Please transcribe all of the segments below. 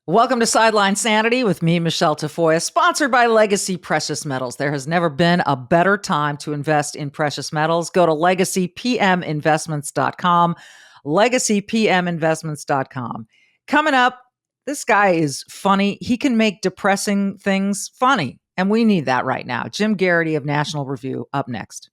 Welcome to Sideline Sanity with me, Michele Tafoya, sponsored by Legacy Precious Metals. There has never been a better time to invest in precious metals. Go to legacypminvestments.com, legacypminvestments.com. Coming up, this guy is funny. He can make depressing things funny, and we need that right now. Jim Geraghty of National Review up next.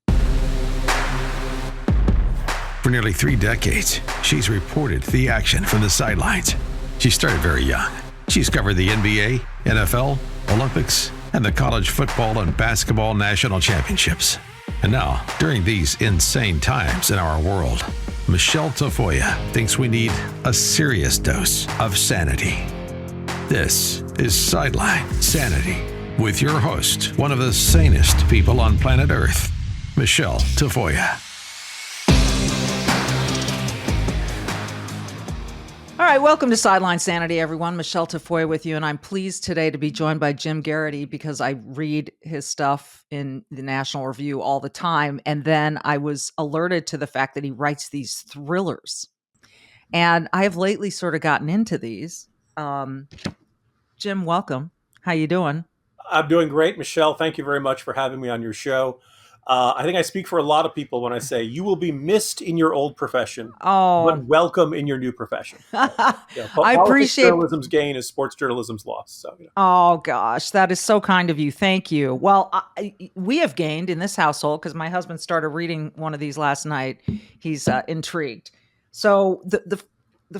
For nearly 3 decades, she's reported the action from the sidelines. She started very young. She's covered the NBA, NFL, Olympics, and the college football and basketball national championships. And now, during these insane times in our world, Michele Tafoya thinks we need a serious dose of sanity. This is Sideline Sanity with your host, one of the sanest people on planet Earth, Michele Tafoya. All right, welcome to Sideline Sanity, everyone. Michele Tafoya with you, and I'm pleased today to be joined by Jim Garrity because I read his stuff in the National Review all the time, and then I was alerted to the fact that he writes these thrillers, and I have lately sort of gotten into these. Jim, welcome. How you doing? I'm doing great, Michele. Thank you very much for having me on your show. I think I speak for a lot of people when I say you will be missed in your old profession, but welcome in your new profession. I appreciate journalism's gain is sports journalism's loss. So, Oh gosh, that is so kind of you. Thank you. Well, we have gained in this household because my husband started reading one of these last night. He's intrigued. So the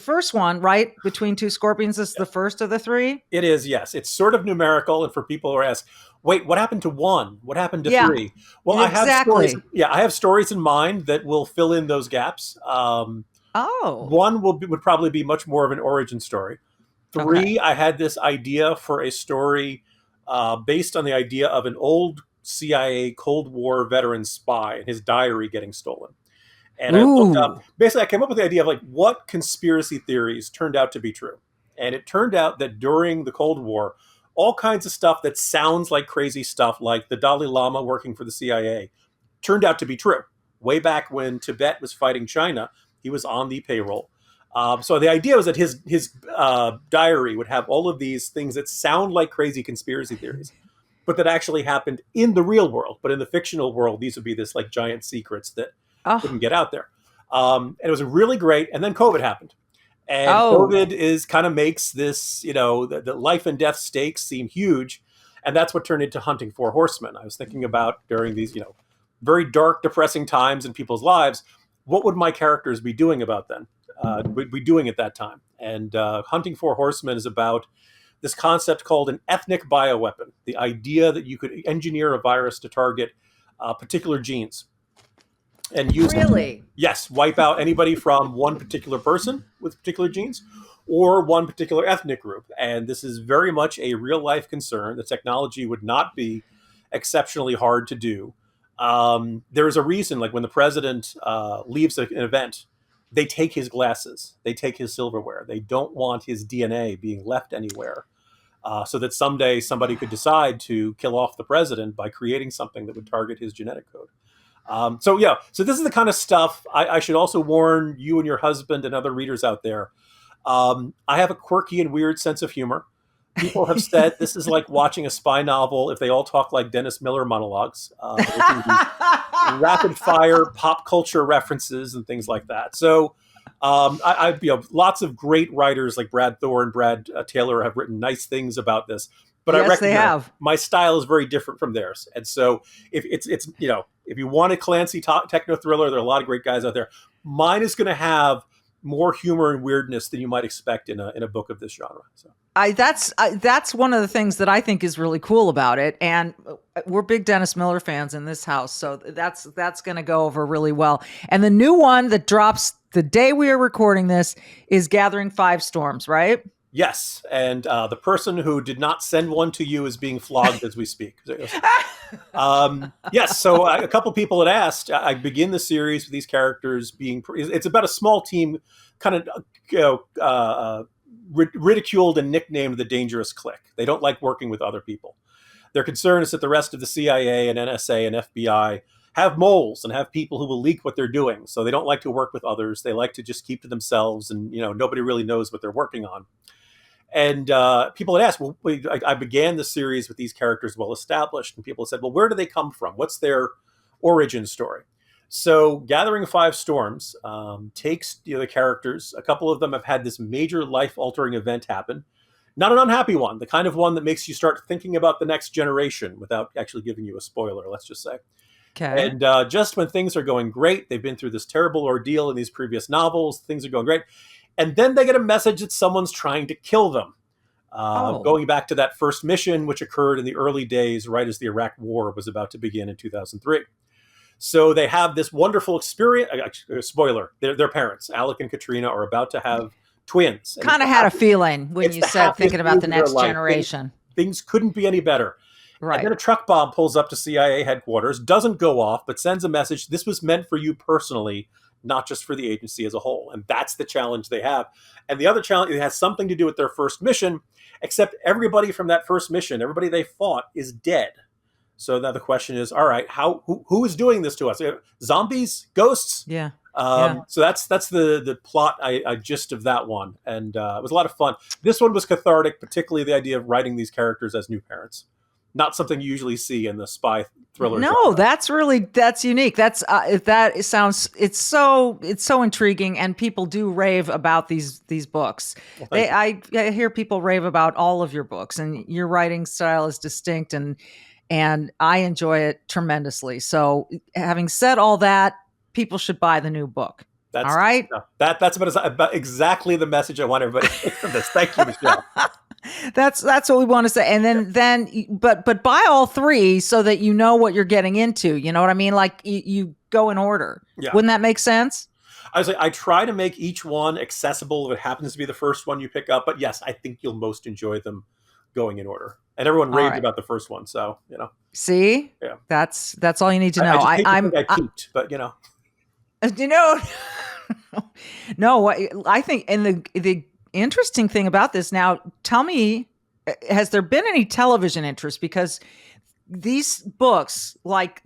first one, right, Between Two Scorpions, is the first of the three? It is, yes. It's sort of numerical, and for people who ask, wait, what happened to 1? What happened to 3? Well, exactly. I have stories in mind that will fill in those gaps. 1 would probably be much more of an origin story. 3, okay. I had this idea for a story based on the idea of an old CIA Cold War veteran spy and his diary getting stolen. And I looked up, basically I came up with the idea of like what conspiracy theories turned out to be true. And it turned out that during the Cold War, all kinds of stuff that sounds like crazy stuff, like the Dalai Lama working for the CIA, turned out to be true. Way back when Tibet was fighting China, he was on the payroll. So the idea was that his diary would have all of these things that sound like crazy conspiracy theories, but that actually happened in the real world. But in the fictional world, these would be this like giant secrets that couldn't get out there. And it was really great. And then COVID happened. And COVID makes this, the life and death stakes seem huge. And that's what turned into Hunting for Horsemen. I was thinking about during these, very dark, depressing times in people's lives, what would my characters be doing about then? Would be doing at that time. And Hunting for Horsemen is about this concept called an ethnic bioweapon, the idea that you could engineer a virus to target particular genes. And use wipe out anybody from one particular person with particular genes or one particular ethnic group. And this is very much a real life concern. The technology would not be exceptionally hard to do. There is a reason, like when the president leaves an event, they take his glasses, they take his silverware. They don't want his DNA being left anywhere so that someday somebody could decide to kill off the president by creating something that would target his genetic code. So this is the kind of stuff I should also warn you and your husband and other readers out there. I have a quirky and weird sense of humor. People have said this is like watching a spy novel if they all talk like Dennis Miller monologues. Rapid fire pop culture references and things like that. So lots of great writers like Brad Thor and Brad Taylor have written nice things about this. But I recognize my style is very different from theirs. And so if if you want a Clancy techno thriller, there are a lot of great guys out there. Mine is going to have more humor and weirdness than you might expect in a book of this genre. So that's one of the things that I think is really cool about it. And we're big Dennis Miller fans in this house. So that's going to go over really well. And the new one that drops the day we are recording this is Gathering Five Storms, right? Yes, and the person who did not send one to you is being flogged as we speak. Yes, so a couple people had asked. I begin the series with these characters being. It's about a small team, kind of ridiculed and nicknamed the Dangerous Clique. They don't like working with other people. Their concern is that the rest of the CIA and NSA and FBI have moles and have people who will leak what they're doing. So they don't like to work with others. They like to just keep to themselves, and nobody really knows what they're working on. And people had asked, well, I began the series with these characters well established, and people said, well, where do they come from? What's their origin story? So Gathering of Five Storms takes the characters. A couple of them have had this major life-altering event happen. Not an unhappy one, the kind of one that makes you start thinking about the next generation without actually giving you a spoiler, let's just say. Okay. And just when things are going great, they've been through this terrible ordeal in these previous novels, things are going great. And then they get a message that someone's trying to kill them. Going back to that first mission, which occurred in the early days, right as the Iraq War was about to begin in 2003. So they have this wonderful experience. Spoiler, their parents, Alec and Katrina, are about to have twins. Kind of had a feeling when you said thinking about the next generation. Things couldn't be any better. Right. And then a truck bomb pulls up to CIA headquarters, doesn't go off, but sends a message. This was meant for you personally, not just for the agency as a whole. And that's the challenge they have. And the other challenge, it has something to do with their first mission, except everybody from that first mission, everybody they fought, is dead. So now the question is, all right, who is doing this to us? Zombies? Ghosts? Yeah. So that's the plot gist of that one. And it was a lot of fun. This one was cathartic, particularly the idea of writing these characters as new parents. Not something you usually see in the spy thriller. No, genre. that's unique. That's it's so intriguing, and people do rave about these books. Well, I hear people rave about all of your books, and your writing style is distinct, and I enjoy it tremendously. So, having said all that, people should buy the new book. All right. No, that's about exactly the message I want everybody to take from this. Thank you, Michele. That's what we want to say. And then but buy all three so that you know what you're getting into. You know what I mean? Like you go in order. Yeah. Wouldn't that make sense? I try to make each one accessible if it happens to be the first one you pick up. But yes, I think you'll most enjoy them going in order. And everyone raved about the first one, so See, yeah, that's all you need to know. I peaked, but no, I think, and the interesting thing about this now, tell me, has there been any television interest? Because these books, like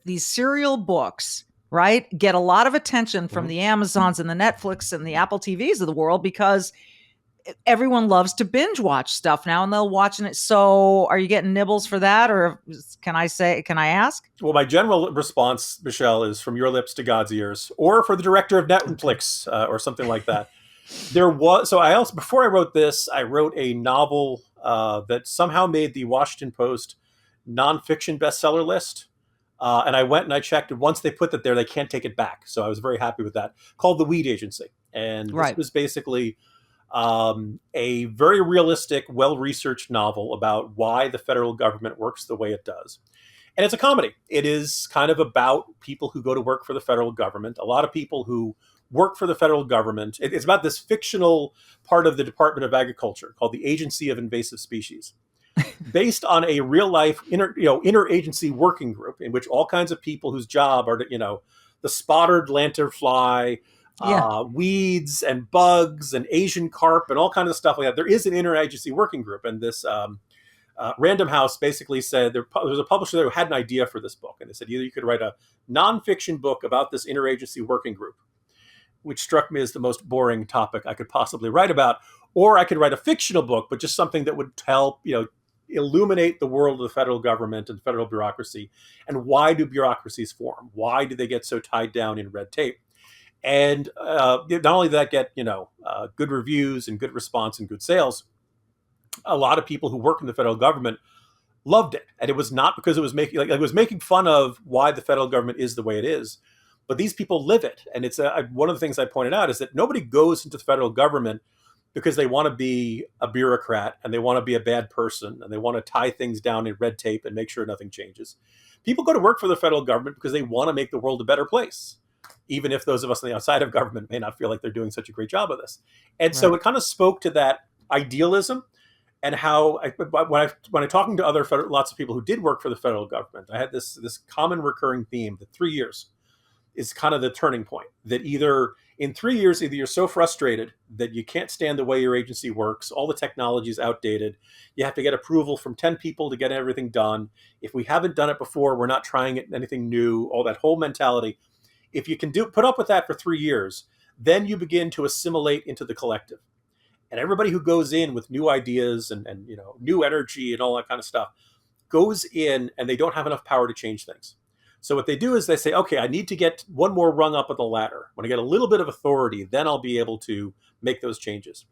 these serial books, right, get a lot of attention from the Amazons and the Netflix and the Apple TVs of the world because everyone loves to binge watch stuff now, and they'll watch it. So are you getting nibbles for that? Or can I ask? Well, my general response, Michele, is from your lips to God's ears, or for the director of Netflix or something like that. Before I wrote this, I wrote a novel that somehow made the Washington Post nonfiction bestseller list. And I went and I checked, and once they put that there, they can't take it back. So I was very happy with that. Called The Weed Agency. And this was basically a very realistic, well-researched novel about why the federal government works the way it does. And it's a comedy. It is kind of about people who go to work for the federal government. A lot of people who work for the federal government. It's about this fictional part of the Department of Agriculture called the Agency of Invasive Species, based on a real-life interagency working group in which all kinds of people whose job are to, the spotted lanternfly, weeds and bugs and Asian carp and all kinds of stuff like that. There is an interagency working group, and this Random House basically said there was a publisher there who had an idea for this book, and they said either you could write a nonfiction book about this interagency working group, which struck me as the most boring topic I could possibly write about, or I could write a fictional book, but just something that would help illuminate the world of the federal government and federal bureaucracy, and why do bureaucracies form? Why do they get so tied down in red tape? And not only did that get good reviews and good response and good sales, a lot of people who work in the federal government loved it, and it was not because it was making fun of why the federal government is the way it is, but these people live it. And it's one of the things I pointed out is that nobody goes into the federal government because they want to be a bureaucrat and they want to be a bad person and they want to tie things down in red tape and make sure nothing changes. People go to work for the federal government because they want to make the world a better place, even if those of us on the outside of government may not feel like they're doing such a great job of this. And so it kind of spoke to that idealism, and how when I'm talking to lots of people who did work for the federal government, I had this common recurring theme that 3 years is kind of the turning point. That in 3 years, either you're so frustrated that you can't stand the way your agency works, all the technology is outdated, you have to get approval from 10 people to get everything done. If we haven't done it before, we're not trying anything new, all that whole mentality. If you can put up with that for 3 years, then you begin to assimilate into the collective. And everybody who goes in with new ideas and new energy and all that kind of stuff goes in and they don't have enough power to change things. So what they do is they say, okay, I need to get one more rung up of the ladder. When I get a little bit of authority, then I'll be able to make those changes.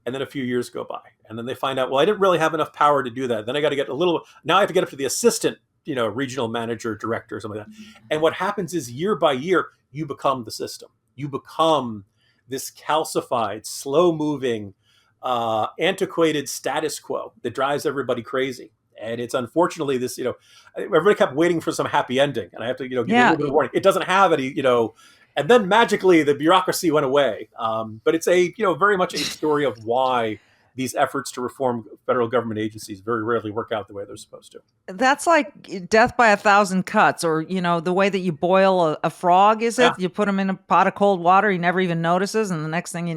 And then a few years go by. And then they find out, well, I didn't really have enough power to do that. Then I got to get now I have to get up to the assistant, regional manager, director, or something like that. And what happens is year by year, you become the system. You become this calcified, slow moving, antiquated status quo that drives everybody crazy. And it's unfortunately this, everybody kept waiting for some happy ending. And I have to, give you a little bit of warning. It doesn't have any, and then magically the bureaucracy went away. But it's very much a story of why these efforts to reform federal government agencies very rarely work out the way they're supposed to. That's like death by 1,000 cuts, or, the way that you boil a frog, is it? Yeah. You put him in a pot of cold water, he never even notices. And the next thing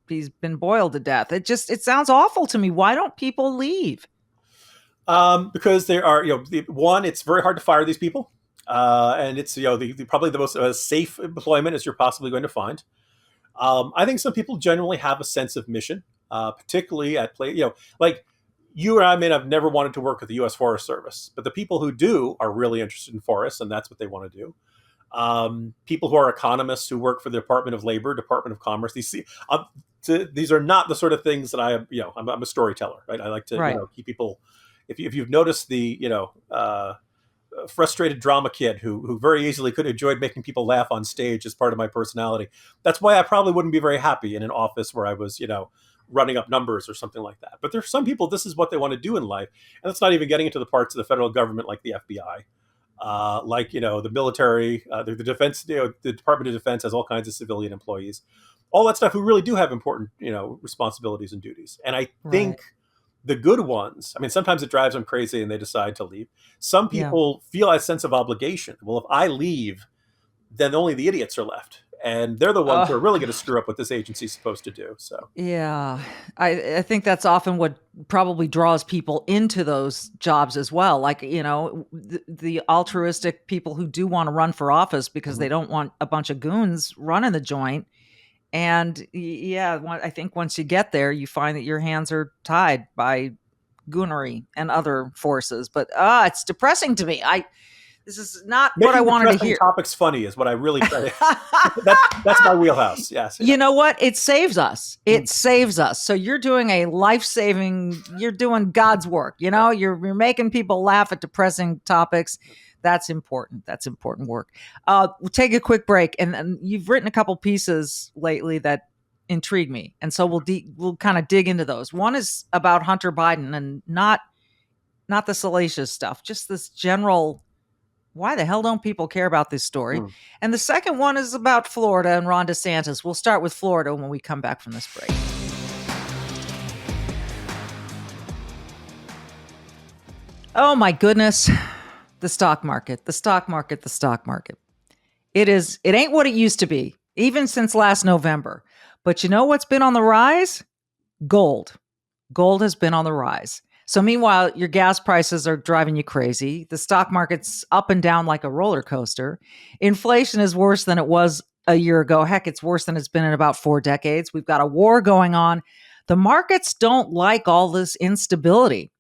he's been boiled to death. It sounds awful to me. Why don't people leave? Because there are, one, it's very hard to fire these people. And it's, probably the most safe employment as you're possibly going to find. I think some people generally have a sense of mission, particularly at play, like you or I may have never wanted to work with the U.S. Forest Service, but the people who do are really interested in forests, and that's what they want to do. People who are economists who work for the Department of Labor, Department of Commerce, these are not the sort of things that I'm a storyteller, right? I like to keep people. If you've noticed the frustrated drama kid who very easily could have enjoyed making people laugh on stage as part of my personality, that's why I probably wouldn't be very happy in an office where I was running up numbers or something like that. But there's some people, this is what they want to do in life, and that's not even getting into the parts of the federal government like the FBI, the military, the defense. The Department of Defense has all kinds of civilian employees, all that stuff who really do have important responsibilities and duties. And I think the good ones, I mean, sometimes it drives them crazy and they decide to leave. Some people feel a sense of obligation. Well, if I leave, then only the idiots are left. And they're the ones who are really going to screw up what this agency is supposed to do. So I think that's often what probably draws people into those jobs as well. Like, the altruistic people who do want to run for office because they don't want a bunch of goons running the joint. And I think once you get there, you find that your hands are tied by goonery and other forces. But it's depressing to me. This is not what I wanted to hear. Topics funny is what I really try. That's my wheelhouse. Yes. You know what? It saves us. It saves us. So you're doing you're doing God's work. You're making people laugh at depressing topics. That's important. That's important work. We'll take a quick break, and you've written a couple pieces lately that intrigue me, and so we'll kind of dig into those. One is about Hunter Biden, and not the salacious stuff, just this general. Why the hell don't people care about this story? And the second one is about Florida and Ron DeSantis. We'll start with Florida when we come back from this break. Oh my goodness. The stock market. It ain't what it used to be, even since last November. But you know what's been on the rise? Gold. Gold has been on the rise. So meanwhile, your gas prices are driving you crazy. The stock market's up and down like a roller coaster. Inflation is worse than it was a year ago. Heck, it's worse than it's been in about 4 decades. We've got a war going on. The markets don't like all this instability.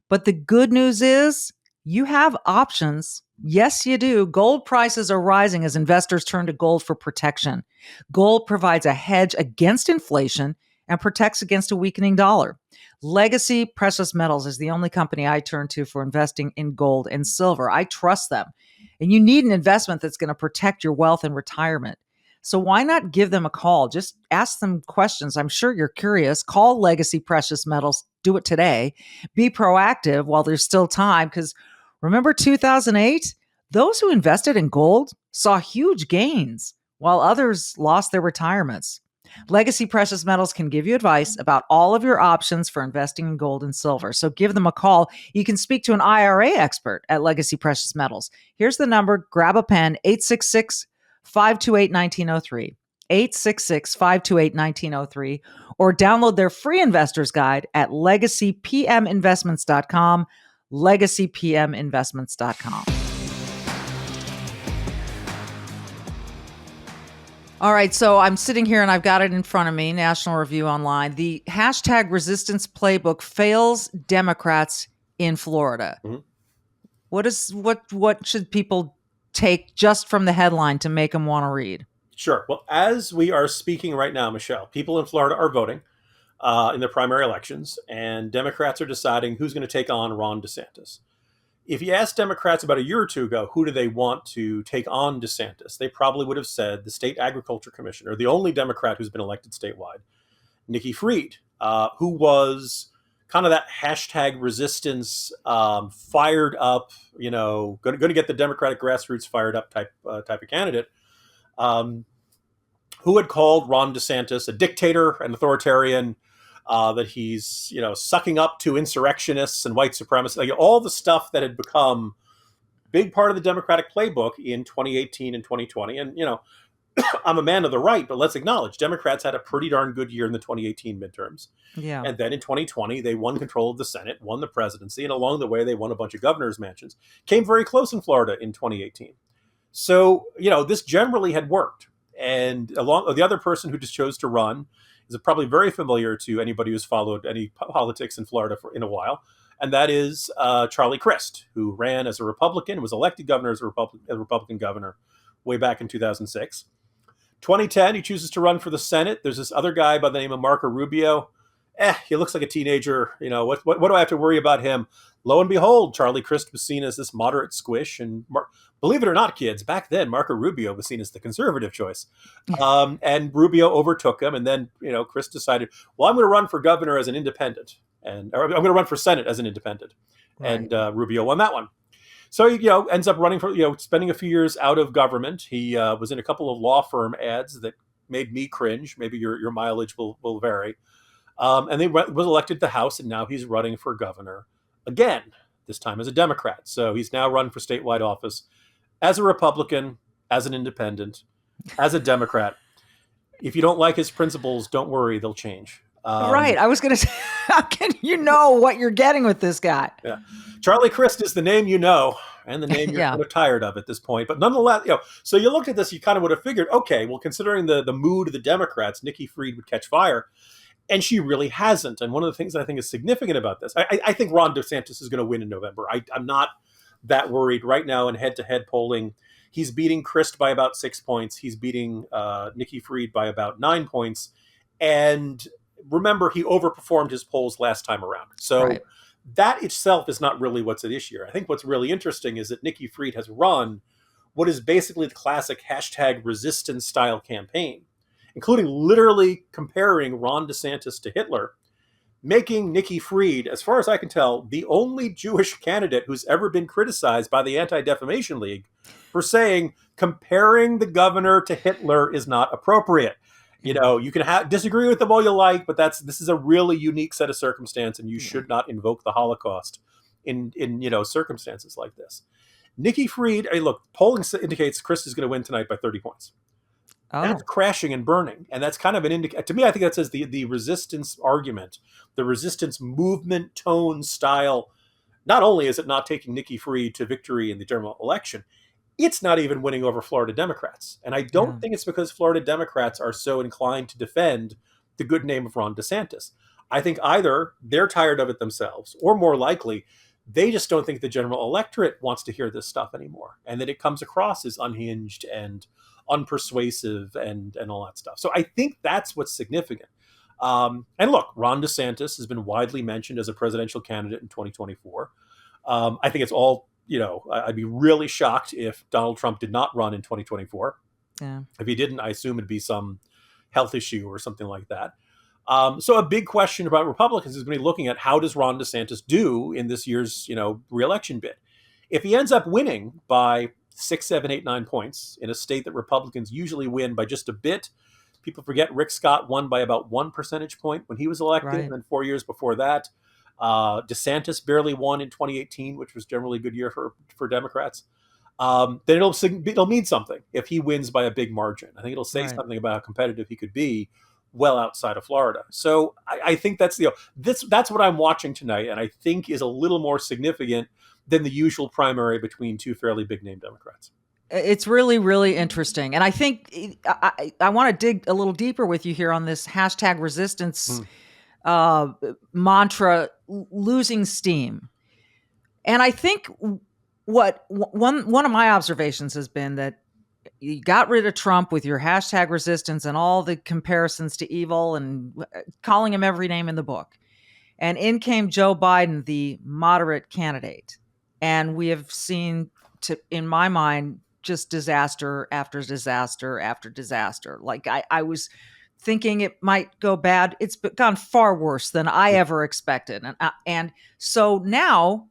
But the good news is you have options. Yes, you do. Gold prices are rising as investors turn to gold for protection. Gold provides a hedge against inflation and protects against a weakening dollar. Legacy Precious Metals is the only company I turn to for investing in gold and silver. I trust them. And you need an investment that's going to protect your wealth in retirement. So why not give them a call? Just ask them questions. I'm sure you're curious. Call Legacy Precious Metals. Do it today. Be proactive while there's still time, because remember 2008? Those who invested in gold saw huge gains while others lost their retirements. Legacy Precious Metals can give you advice about all of your options for investing in gold and silver. So give them a call. You can speak to an IRA expert at Legacy Precious Metals. Here's the number. Grab a pen, 866-528-1903. 866-528-1903, or download their free investor's guide at legacypminvestments.com, legacypminvestments.com. All right, so I'm sitting here and I've got it in front of me, National Review Online. The hashtag resistance playbook fails Democrats in Florida. Mm-hmm. What should people take just from the headline to make them want to read? Sure. Well, as we are speaking right now, Michele, people in Florida are voting in the primary elections, and Democrats are deciding who's going to take on Ron DeSantis. If you asked Democrats about a year or two ago, who do they want to take on DeSantis, they probably would have said the state agriculture commissioner, the only Democrat who's been elected statewide, Nikki Fried, who was kind of that hashtag resistance, fired up, going to get the Democratic grassroots fired up type of candidate, um, who had called Ron DeSantis a dictator, an authoritarian, that he's sucking up to insurrectionists and white supremacists, like all the stuff that had become big part of the Democratic playbook in 2018 and 2020. And I'm a man of the right, but let's acknowledge Democrats had a pretty darn good year in the 2018 midterms. Yeah. And then in 2020, they won control of the Senate, won the presidency, and along the way, they won a bunch of governor's mansions. Came very close in Florida in 2018. So, this generally had worked. And the other person who just chose to run is probably very familiar to anybody who's followed any politics in Florida in a while. And that is Charlie Crist, who ran as a Republican, was elected governor as a Republican governor way back in 2006. 2010, he chooses to run for the Senate. There's this other guy by the name of Marco Rubio. He looks like a teenager. What do I have to worry about him? Lo and behold, Charlie Crist was seen as this moderate squish. And believe it or not, kids, back then, Marco Rubio was seen as the conservative choice. And Rubio overtook him. And then, Crist decided, well, I'm going to run for governor as an independent. Or I'm going to run for Senate as an independent. Right. And Rubio won that one. So he ends up running for, spending a few years out of government. He was in a couple of law firm ads that made me cringe. Maybe your mileage will vary. And he was elected to the House, and now he's running for governor again, this time as a Democrat. So he's now run for statewide office as a Republican, as an independent, as a Democrat. If you don't like his principles, don't worry, they'll change. Right. I was going to say, how can you know what you're getting with this guy? Yeah. Charlie Crist is the name you know, and the name you're kind of tired of at this point. But nonetheless, so you looked at this, you kind of would have figured, okay, well, considering the mood of the Democrats, Nikki Fried would catch fire. And she really hasn't. And one of the things I think is significant about this, I think Ron DeSantis is going to win in November. I'm not that worried right now in head-to-head polling. He's beating Crist by about 6 points. He's beating Nikki Fried by about 9 points. And remember, he overperformed his polls last time around. So that itself is not really what's at issue. I think what's really interesting is that Nikki Fried has run what is basically the classic hashtag resistance style campaign, including literally comparing Ron DeSantis to Hitler, making Nikki Fried, as far as I can tell, the only Jewish candidate who's ever been criticized by the Anti-Defamation League for saying comparing the governor to Hitler is not appropriate. You can disagree with them all you like, but this is a really unique set of circumstance, and you should not invoke the Holocaust in circumstances like this. Nikki Fried, look, polling indicates Crist is going to win tonight by 30 points. Oh. That's crashing and burning. And that's kind of an indicator. To me, I think that says the resistance argument, the resistance movement, tone, style. Not only is it not taking Nikki Fried to victory in the general election, it's not even winning over Florida Democrats. And I don't think it's because Florida Democrats are so inclined to defend the good name of Ron DeSantis. I think either they're tired of it themselves, or more likely, they just don't think the general electorate wants to hear this stuff anymore. And that it comes across as unhinged and unpersuasive and all that stuff. So I think that's what's significant. And look, Ron DeSantis has been widely mentioned as a presidential candidate in 2024. I think it's all, I'd be really shocked if Donald Trump did not run in 2024. Yeah. If he didn't, I assume it'd be some health issue or something like that. So a big question about Republicans is going to be looking at how does Ron DeSantis do in this year's, reelection bid. If he ends up winning by 6, 7, 8, 9 points in a state that Republicans usually win by just a bit. People forget Rick Scott won by about 1 percentage point when he was elected. Right. And then 4 years before that, DeSantis barely won in 2018, which was generally a good year for Democrats. Then it'll mean something if he wins by a big margin. I think it'll say something about how competitive he could be well outside of Florida. So I think that's that's what I'm watching tonight, and I think is a little more significant than the usual primary between two fairly big name Democrats. It's really, really interesting. And I think I want to dig a little deeper with you here on this hashtag resistance Mm. uh, mantra, losing steam. And I think one of my observations has been that you got rid of Trump with your hashtag resistance and all the comparisons to evil and calling him every name in the book. And in came Joe Biden, the moderate candidate. And we have seen, in my mind, just disaster after disaster after disaster. Like I was thinking it might go bad. It's gone far worse than I ever expected. And so now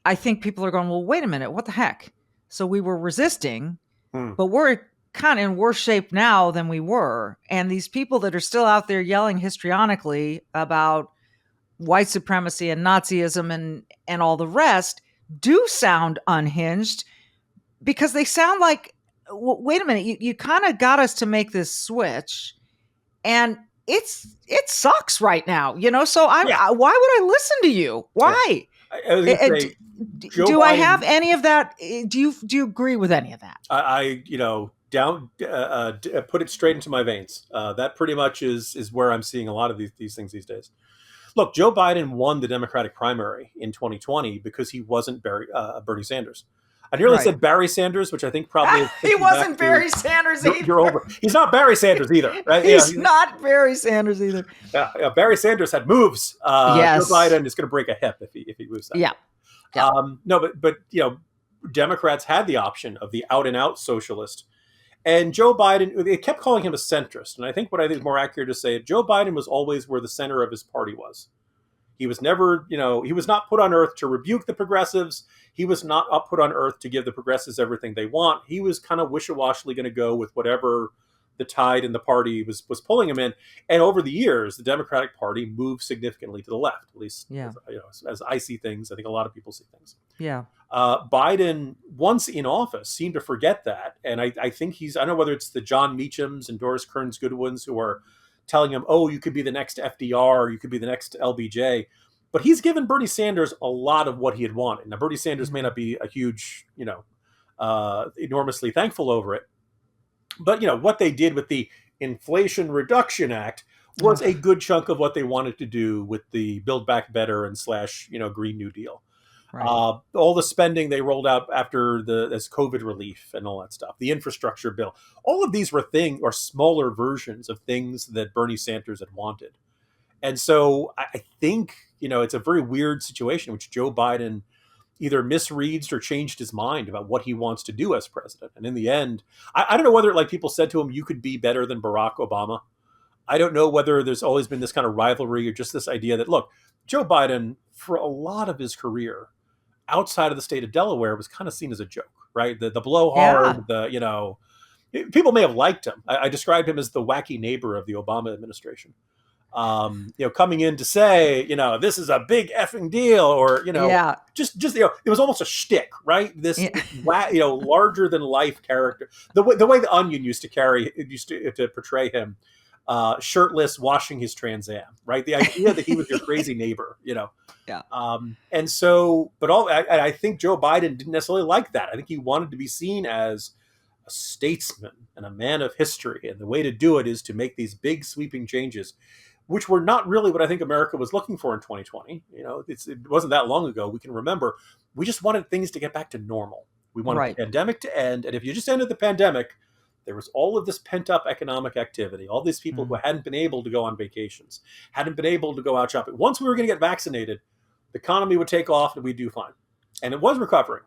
I think people are going, well, wait a minute, what the heck? So we were resisting, Mm. but we're kind of in worse shape now than we were. And these people that are still out there yelling histrionically about white supremacy and Nazism and all the rest do sound unhinged because they sound like, wait a minute, you kind of got us to make this switch, and it sucks right now, So Yeah. why would I listen to you? Yeah. Why? I was going to say, Joe Do I have Biden. any of that? Do you agree with any of that? Put it straight into my veins. That pretty much is where I'm seeing a lot of these things these days. Look, Joe Biden won the Democratic primary in 2020 because he wasn't Bernie Sanders. I nearly Right. said Barry Sanders, which I think probably is He thinking back wasn't to Barry Sanders you're either. over. He's not Barry Sanders either, right? He's not Barry Sanders either. Barry Sanders had moves. Joe Yes. Biden is going to break a hip if he moves that Yeah. way. Yeah. No, but Democrats had the option of the out and out socialist, and Joe Biden. They kept calling him a centrist, and I think what I think is more accurate to say, Joe Biden was always where the center of his party was. He was never, he was not put on earth to rebuke the progressives. He was not up put on earth to give the progressives everything they want. He was kind of wishy-washily going to go with whatever the tide in the party was pulling him in. And over the years, the Democratic Party moved significantly to the left. At least, Yeah. as I see things, I think a lot of people see things. Yeah. Biden, once in office, seemed to forget that, and I think I don't know whether it's the John Meachams and Doris Kearns Goodwins who are telling him, "Oh, you could be the next FDR, or you could be the next LBJ," but he's given Bernie Sanders a lot of what he had wanted. Now, Bernie Sanders may not be a huge, enormously thankful over it, but what they did with the Inflation Reduction Act was a good chunk of what they wanted to do with the Build Back Better and / Green New Deal. Right. All the spending they rolled out after as COVID relief and all that stuff, the infrastructure bill, all of these were smaller versions of things that Bernie Sanders had wanted. And so I think, it's a very weird situation in which Joe Biden either misreads or changed his mind about what he wants to do as president. And in the end, I don't know whether people said to him, you could be better than Barack Obama. I don't know whether there's always been this kind of rivalry or just this idea that, look, Joe Biden, for a lot of his career, outside of the state of Delaware, was kind of seen as a joke, right? The blowhard, people may have liked him. I described him as the wacky neighbor of the Obama administration. Coming in to say, this is a big effing deal, or just it was almost a shtick, right? This larger than life character. The way the Onion used to portray him, shirtless, washing his Trans Am, right? The idea that he was your crazy neighbor, Yeah. And so, but I think Joe Biden didn't necessarily like that. I think he wanted to be seen as a statesman and a man of history. And the way to do it is to make these big sweeping changes, which were not really what I think America was looking for in 2020. It wasn't that long ago. We can remember, we just wanted things to get back to normal. We wanted the pandemic to end. And if you just ended the pandemic, there was all of this pent-up economic activity, all these people who hadn't been able to go on vacations, hadn't been able to go out shopping. Once we were going to get vaccinated, the economy would take off and we'd do fine. And it was recovering.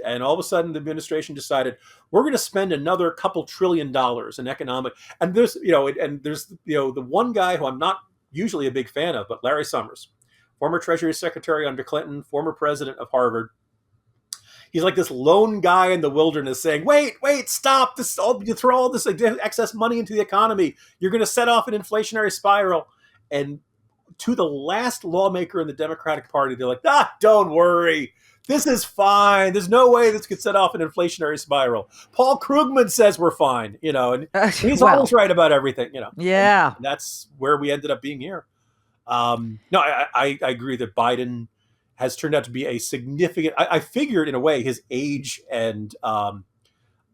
And all of a sudden, the administration decided, we're going to spend another couple $1 trillion in economic. And there's the one guy who I'm not usually a big fan of, but Larry Summers, former Treasury Secretary under Clinton, former president of Harvard. He's like this lone guy in the wilderness saying, wait, stop this. You throw all this excess money into the economy, you're going to set off an inflationary spiral. And to the last lawmaker in the Democratic Party, they're like, don't worry. This is fine. There's no way this could set off an inflationary spiral. Paul Krugman says we're fine, and he's always right about everything, Yeah. And that's where we ended up being here. No, I agree that Biden has turned out to be a significant. I figured in a way his age and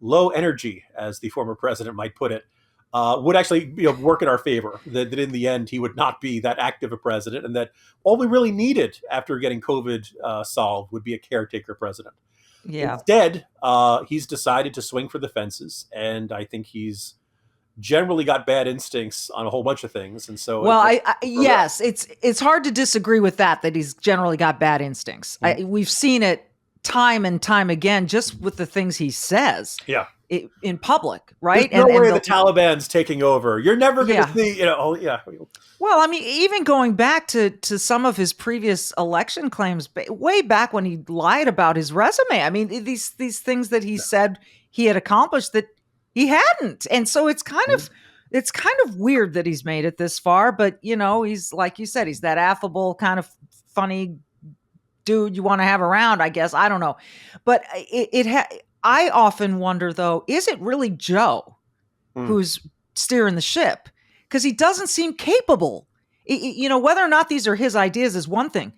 low energy, as the former president might put it, would actually work in our favor. That in the end he would not be that active a president, and that all we really needed after getting COVID solved would be a caretaker president. Yeah. Instead, he's decided to swing for the fences, and I think he's generally got bad instincts on a whole bunch of things. And so, well, yes, it's hard to disagree with that he's generally got bad instincts. Mm-hmm. We've seen it time and time again, just with the things he says. Yeah. In public, right? There's no way the Taliban's taking over. You're never going to see, Well, I mean, even going back to some of his previous election claims, way back when he lied about his resume. I mean, these things that he said he had accomplished that he hadn't. And so it's kind of weird that he's made it this far. But, he's, like you said, he's that affable, kind of funny dude you want to have around, I guess. I don't know. But I often wonder, though, is it really Joe who's steering the ship? Because he doesn't seem capable. Whether or not these are his ideas is one thing.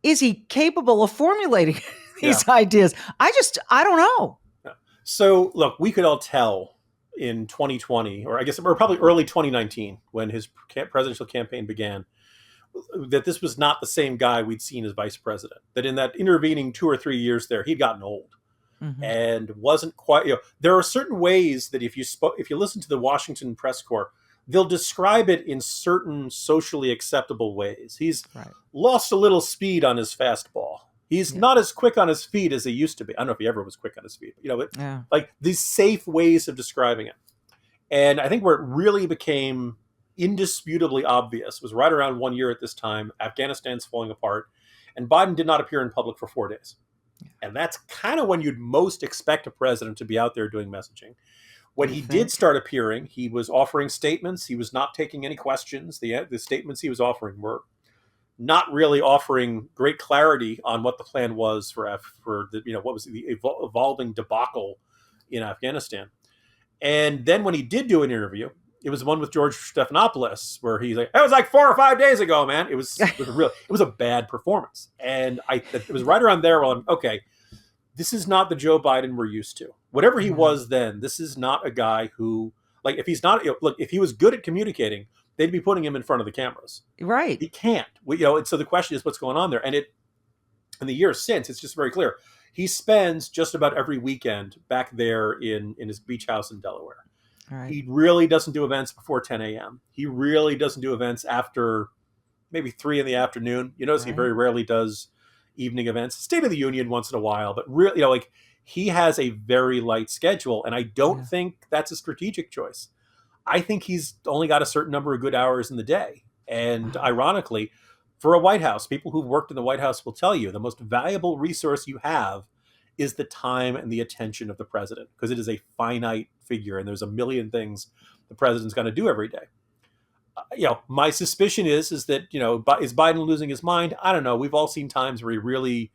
Is he capable of formulating these ideas? I don't know. So, look, we could all tell in 2020, or probably early 2019, when his presidential campaign began, that this was not the same guy we'd seen as vice president. That in that intervening 2 or 3 years there, he'd gotten old. Mm-hmm. And wasn't quite, there are certain ways that if you listen to the Washington press corps, they'll describe it in certain socially acceptable ways. He's lost a little speed on his fastball. He's not as quick on his feet as he used to be. I don't know if he ever was quick on his feet, but, like these safe ways of describing it. And I think where it really became indisputably obvious was right around 1 year at this time. Afghanistan's falling apart, and Biden did not appear in public for 4 days. And that's kind of when you'd most expect a president to be out there doing messaging. When he did start appearing, he was offering statements. He was not taking any questions. The statements he was offering were not really offering great clarity on what the plan was for what was the evolving debacle in Afghanistan. And then when he did do an interview, it was one with George Stephanopoulos, where he's like, "That was like 4 or 5 days ago, man." It was a bad performance, and it was right around there. Well, I'm okay. This is not the Joe Biden we're used to. Whatever he was then, this is not a guy who, like, if he's not, if he was good at communicating, they'd be putting him in front of the cameras. Right. He can't. And so the question is, what's going on there? And in the years since, it's just very clear. He spends just about every weekend back there in his beach house in Delaware. Right. He really doesn't do events before 10 a.m. He really doesn't do events after maybe 3 in the afternoon. You notice he very rarely does evening events. State of the Union once in a while, but really, he has a very light schedule, and I don't think that's a strategic choice. I think he's only got a certain number of good hours in the day. And ironically, for a White House, people who've worked in the White House will tell you the most valuable resource you have is the time and the attention of the president, because it is a finite figure and there's a million things the president's going to do every day. My suspicion is that, is Biden losing his mind? I don't know. We've all seen times where he really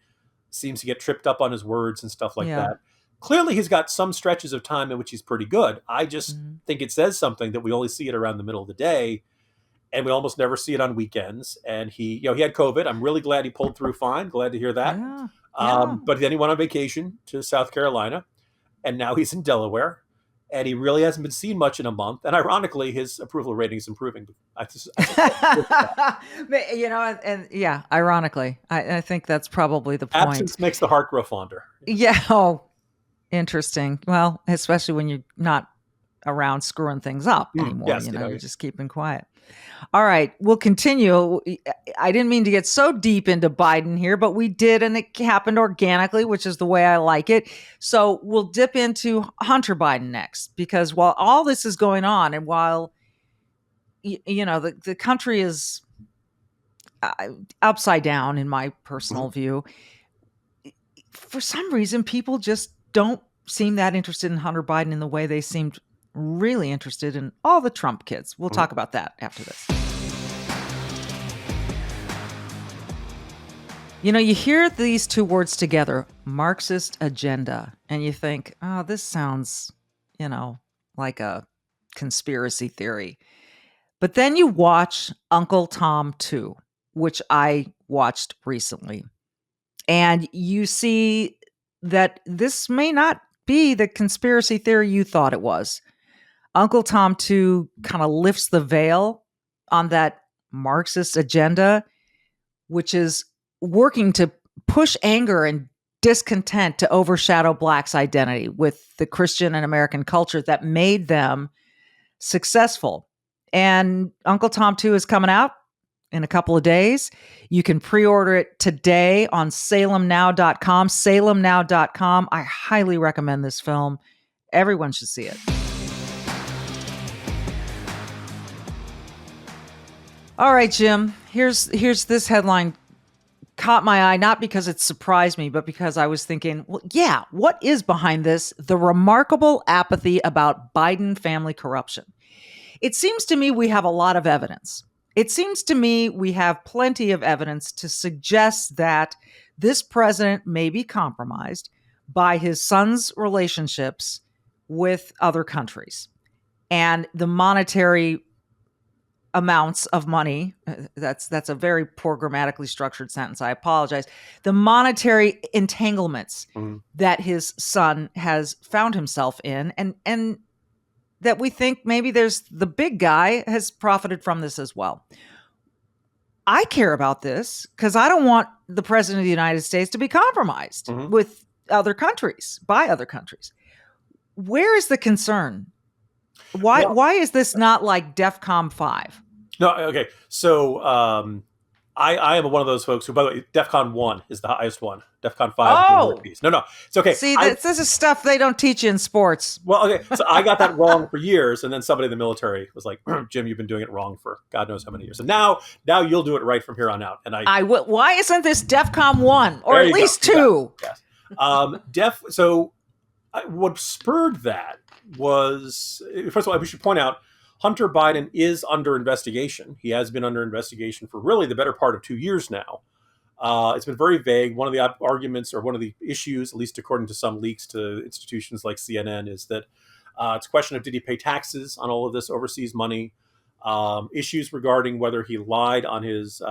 seems to get tripped up on his words and stuff like that. Clearly, he's got some stretches of time in which he's pretty good. I just think it says something that we only see it around the middle of the day, and we almost never see it on weekends. And he had COVID. I'm really glad he pulled through fine. Glad to hear that. But then he went on vacation to South Carolina, and now he's in Delaware, and he really hasn't been seen much in a month. And ironically, his approval rating is improving. Ironically, I think that's probably the point. Absence makes the heart grow fonder. Yeah. Oh, interesting. Well, especially when you're not around screwing things up anymore. Yes, you're just keeping quiet. All right, we'll continue. I didn't mean to get so deep into Biden here, but we did, and it happened organically, which is the way I like it. So we'll dip into Hunter Biden next, because while all this is going on, and while the country is upside down, in my personal view, for some reason, people just don't seem that interested in Hunter Biden in the way they seemed really interested in all the Trump kids. We'll talk about that after this. You hear these two words together, Marxist agenda, and you think, oh, this sounds, like a conspiracy theory. But then you watch Uncle Tom 2, which I watched recently, and you see that this may not be the conspiracy theory you thought it was. Uncle Tom 2 kind of lifts the veil on that Marxist agenda, which is working to push anger and discontent to overshadow Blacks' identity with the Christian and American culture that made them successful. And Uncle Tom 2 is coming out in a couple of days. You can pre-order it today on salemnow.com. Salemnow.com. I highly recommend this film. Everyone should see it. All right, Jim. Here's this headline caught my eye, not because it surprised me, but because I was thinking, well, yeah, what is behind this? The remarkable apathy about Biden family corruption. It seems to me we have a lot of evidence. It seems to me we have plenty of evidence to suggest that this president may be compromised by his son's relationships with other countries and the monetary amounts of money. That's a very poor grammatically structured sentence. I apologize. The monetary entanglements that his son has found himself in, and that we think maybe there's the big guy has profited from this as well. I care about this because I don't want the president of the United States to be compromised with other countries, by other countries. Where is the concern? Why is this not like DEFCON 5? No, okay. So I am one of those folks who, by the way, DEFCON 1 is the highest one. DEFCON 5 is the lower piece. No, it's okay. See, this is stuff they don't teach you in sports. Well, okay. So I got that wrong for years, and then somebody in the military was like, Jim, you've been doing it wrong for God knows how many years. And now you'll do it right from here on out. And I will. Why isn't this DEFCON 1 or at least 2? Yes. So what spurred that was, first of all, we should point out, Hunter Biden is under investigation. He has been under investigation for really the better part of 2 years now. It's been very vague. One of the arguments or one of the issues, at least according to some leaks to institutions like CNN, is that it's a question of did he pay taxes on all of this overseas money? Issues regarding whether he lied on his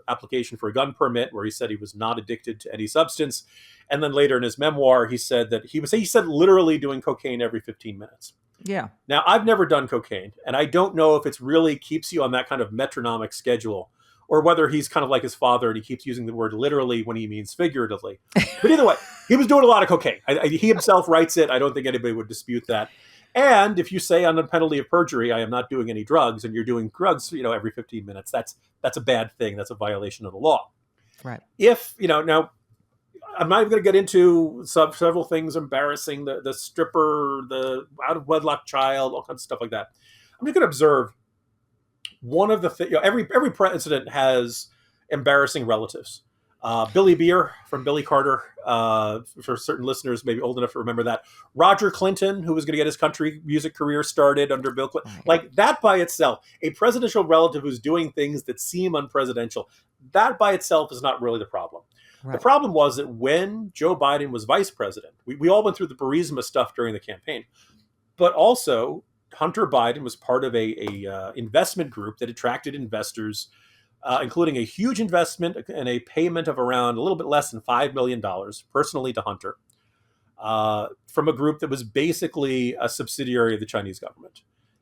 application for a gun permit, where he said he was not addicted to any substance. And then later in his memoir, he said that he said literally doing cocaine every 15 minutes. Yeah. Now, I've never done cocaine, and I don't know if it's really keeps you on that kind of metronomic schedule, or whether he's kind of like his father and he keeps using the word literally when he means figuratively. But either way, he was doing a lot of cocaine. He himself writes it. I don't think anybody would dispute that. And if you say on the penalty of perjury, I am not doing any drugs, and you're doing drugs, every 15 minutes, that's a bad thing. That's a violation of the law. Right. If, now, I'm not even going to get into several things embarrassing, the stripper, the out of wedlock child, all kinds of stuff like that. I'm just going to observe one of the things. Every president has embarrassing relatives. Billy Beer from Billy Carter, for certain listeners maybe old enough to remember that. Roger Clinton, who was going to get his country music career started under Bill Clinton. Right. Like that by itself, a presidential relative who's doing things that seem unpresidential, that by itself is not really the problem. Right. The problem was that when Joe Biden was vice president, we all went through the Burisma stuff during the campaign, but also Hunter Biden was part of a investment group that attracted investors, including a huge investment and a payment of around a little bit less than $5 million personally to Hunter, from a group that was basically a subsidiary of the Chinese government.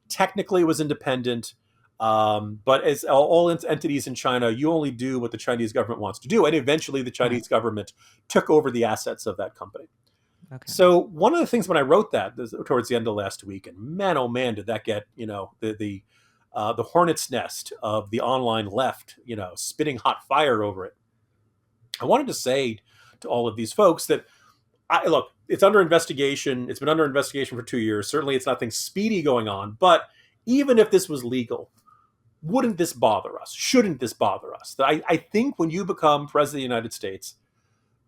Technically, it was independent. But as all entities in China, you only do what the Chinese government wants to do. And eventually the Chinese government took over the assets of that company. Okay. So one of the things when I wrote that towards the end of last week, and man, oh man, did that get, the hornet's nest of the online left, spitting hot fire over it. I wanted to say to all of these folks that, look, it's under investigation. It's been under investigation for 2 years. Certainly it's nothing speedy going on. But even if this was legal, wouldn't this bother us? Shouldn't this bother us? I think when you become president of the United States,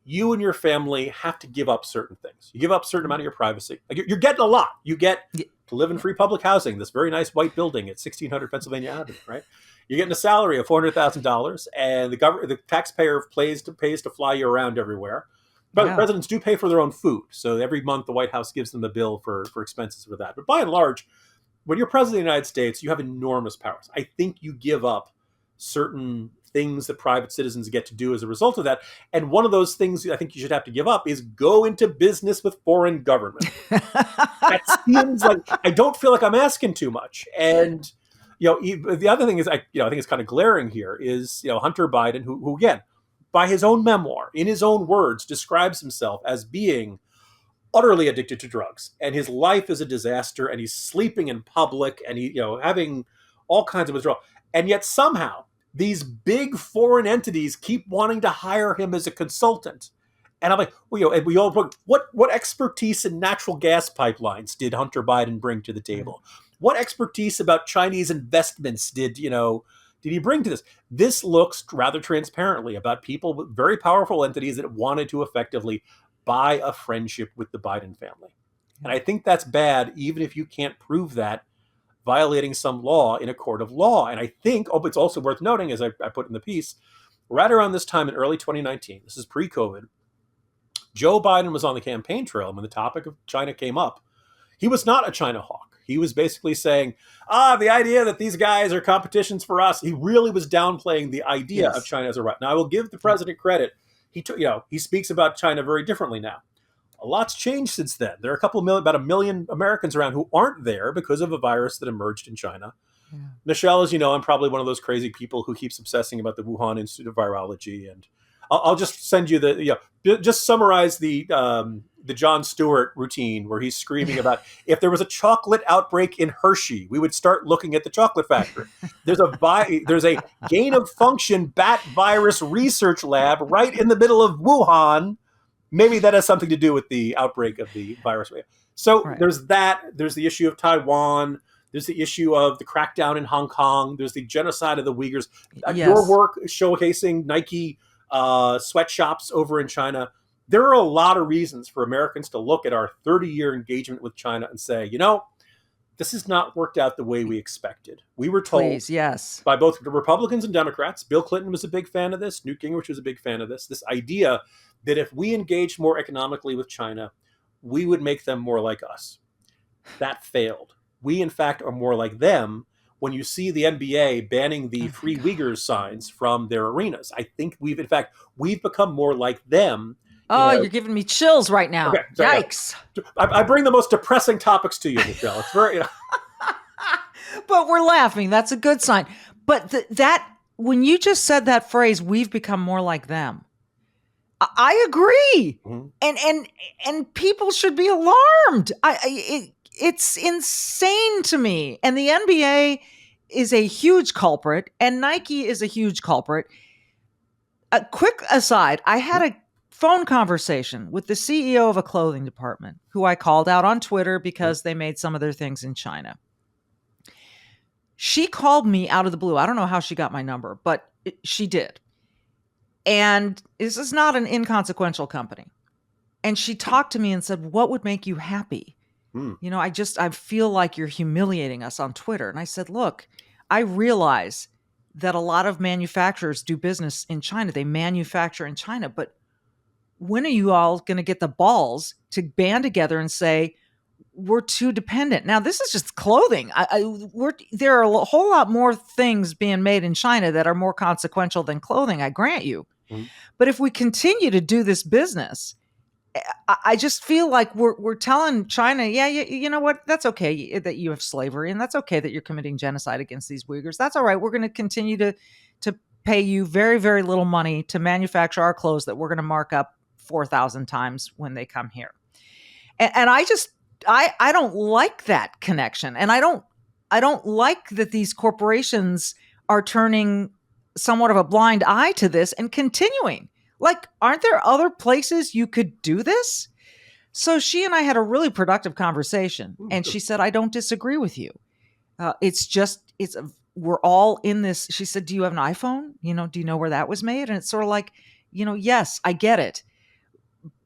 you and your family have to give up certain things. You give up a certain amount of your privacy. Like you're getting a lot. You get to live in free public housing, this very nice white building at 1600 Pennsylvania Avenue, right? You're getting a salary of $400,000, and the taxpayer pays to fly you around everywhere. But presidents do pay for their own food. So every month the White House gives them a bill for expenses for that. But by and large, when you're president of the United States, you have enormous powers. I think you give up certain things that private citizens get to do as a result of that. And one of those things I think you should have to give up is go into business with foreign government. That seems like, I don't feel like I'm asking too much. And the other thing is, I think it's kind of glaring here is, Hunter Biden, who again, by his own memoir, in his own words, describes himself as being utterly addicted to drugs, and his life is a disaster, and he's sleeping in public, and he, having all kinds of withdrawal. And yet somehow these big foreign entities keep wanting to hire him as a consultant. And I'm like, and we all, what expertise in natural gas pipelines did Hunter Biden bring to the table? What expertise about Chinese investments did he bring to this? This looks rather transparently about people with very powerful entities that wanted to effectively buy a friendship with the Biden family. And I think that's bad, even if you can't prove that violating some law in a court of law. And I think, it's also worth noting, as I put in the piece, right around this time in early 2019, this is pre-COVID, Joe Biden was on the campaign trail, and when the topic of China came up, he was not a China hawk. He was basically saying, the idea that these guys are competitions for us. He really was downplaying the idea of China as a right. Now, I will give the president credit. He speaks about China very differently now. A lot's changed since then. There are about a million Americans around who aren't there because of a virus that emerged in China. Yeah. Michele, as you know, I'm probably one of those crazy people who keeps obsessing about the Wuhan Institute of Virology, and I'll just send you just summarize the Jon Stewart routine where he's screaming about if there was a chocolate outbreak in Hershey, we would start looking at the chocolate factory. There's a gain of function bat virus research lab right in the middle of Wuhan. Maybe that has something to do with the outbreak of the virus. So There's that. There's the issue of Taiwan. There's the issue of the crackdown in Hong Kong. There's the genocide of the Uyghurs. Your work showcasing Nike sweatshops over in China. There are a lot of reasons for Americans to look at our 30-year engagement with China and say, this has not worked out the way we expected. We were told by both the Republicans and Democrats, Bill Clinton was a big fan of this, Newt Gingrich was a big fan of this idea that if we engaged more economically with China, we would make them more like us. That failed. We, in fact, are more like them. When you see the NBA banning the Free Uyghurs signs from their arenas, I think we've become more like them. You're giving me chills right now. Okay, yikes. I bring the most depressing topics to you, Michele. It's very, But we're laughing. That's a good sign. But when you just said that phrase, we've become more like them, I agree. Mm-hmm. And people should be alarmed. It's insane to me. And the NBA is a huge culprit, and Nike is a huge culprit. A quick aside, I had a phone conversation with the CEO of a clothing department who I called out on Twitter because they made some of their things in China. She called me out of the blue. I don't know how she got my number, but she did. And this is not an inconsequential company. And she talked to me and said, what would make you happy? I feel like you're humiliating us on Twitter. And I said, look, I realize that a lot of manufacturers do business in China. They manufacture in China. But when are you all going to get the balls to band together and say, we're too dependent? Now, this is just clothing. There are a whole lot more things being made in China that are more consequential than clothing, I grant you. Mm-hmm. But if we continue to do this business, I just feel like we're telling China, you know what? That's okay that you have slavery, and that's okay that you're committing genocide against these Uyghurs. That's all right. We're going to continue to pay you very, very little money to manufacture our clothes that we're going to mark up 4,000 times when they come here. And I don't like that connection, and I don't like that these corporations are turning somewhat of a blind eye to this and continuing. Like, aren't there other places you could do this? So she and I had a really productive conversation, and she said, I don't disagree with you. We're all in this. She said, do you have an iPhone? Do you know where that was made? And it's sort of like, yes, I get it.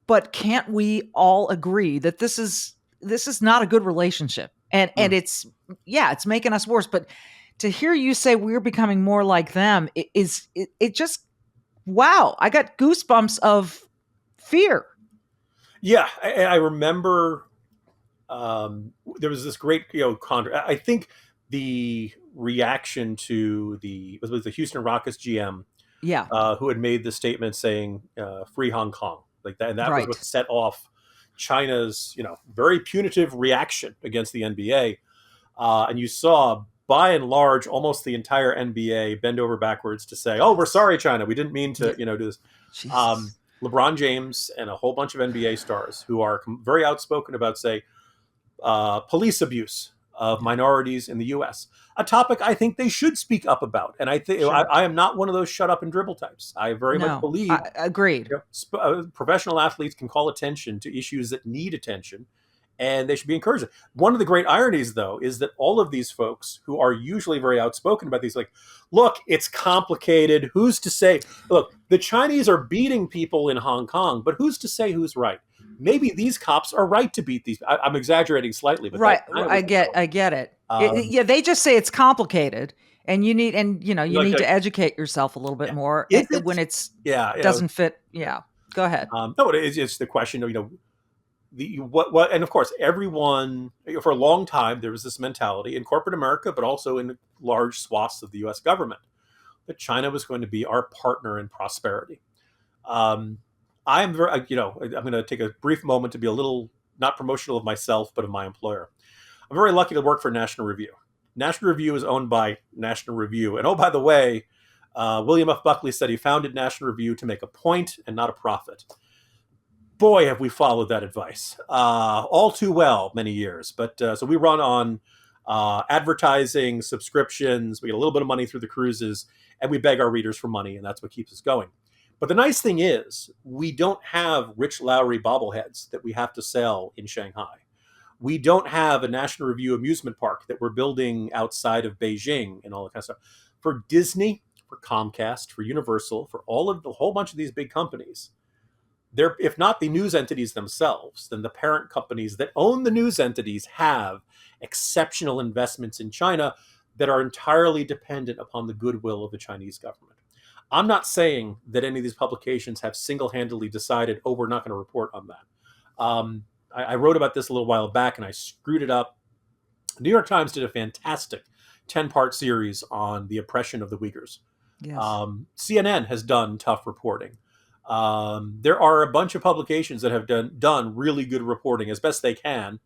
But can't we all agree that this is not a good relationship? And it's making us worse. But to hear you say we're becoming more like them, it just, wow, I got goosebumps of fear. Yeah, I remember there was this great, I think the reaction to the Houston Rockets GM Yeah. who had made the statement saying "Free Hong Kong," like that, and that was what Right. set off China's very punitive reaction against the NBA. And you saw, by and large, almost the entire NBA bend over backwards to say, "Oh, we're sorry, China. We didn't mean to, Yeah. do this." Jesus. LeBron James and a whole bunch of NBA stars who are very outspoken about, say, police abuse of Yeah. minorities in the U.S. A topic I think they should speak up about. And I think Sure. I am not one of those shut up and dribble types. I very much No. believe Agreed. professional athletes can call attention to issues that need attention, and they should be encouraged. One of the great ironies, though, is that all of these folks who are usually very outspoken about these, like, look, it's complicated. Who's to say? Look, the Chinese are beating people in Hong Kong, but who's to say who's right? Maybe these cops are right to beat these. I'm exaggerating slightly, but Right. that's kind of I what get it. um, Yeah, they just say it's complicated and you need you like, need to educate yourself a little bit more is it? when it's Yeah, doesn't fit. Yeah. Go ahead. no, it's the question of the what, and of course, everyone for a long time there was this mentality in corporate America, but also in large swaths of the U.S. government, that China was going to be our partner in prosperity. Um, I am very, I'm going to take a brief moment to be a little not promotional of myself, but of my employer. I'm very lucky to work for National Review. National Review is owned by National Review. And oh, by the way, William F. Buckley said he founded National Review to make a point and not a profit. Boy, have we followed that advice all too well many years. But so we run on advertising, subscriptions. We get a little bit of money through the cruises, and we beg our readers for money, and that's what keeps us going. But the nice thing is, we don't have Rich Lowry bobbleheads that we have to sell in Shanghai. We don't have a National Review amusement park that we're building outside of Beijing and all that kind of stuff. For Disney, for Comcast, for Universal, for all of the whole bunch of these big companies, they're, if not the news entities themselves, then the parent companies that own the news entities have exceptional investments in China that are entirely dependent upon the goodwill of the Chinese government. I'm not saying that any of these publications have single-handedly decided, oh, we're not going to report on that. I wrote about this a little while back and I screwed it up. The New York Times did a fantastic 10-part series on the oppression of the Uyghurs. Yes. CNN has done tough reporting. There are a bunch of publications that have done really good reporting as best they can,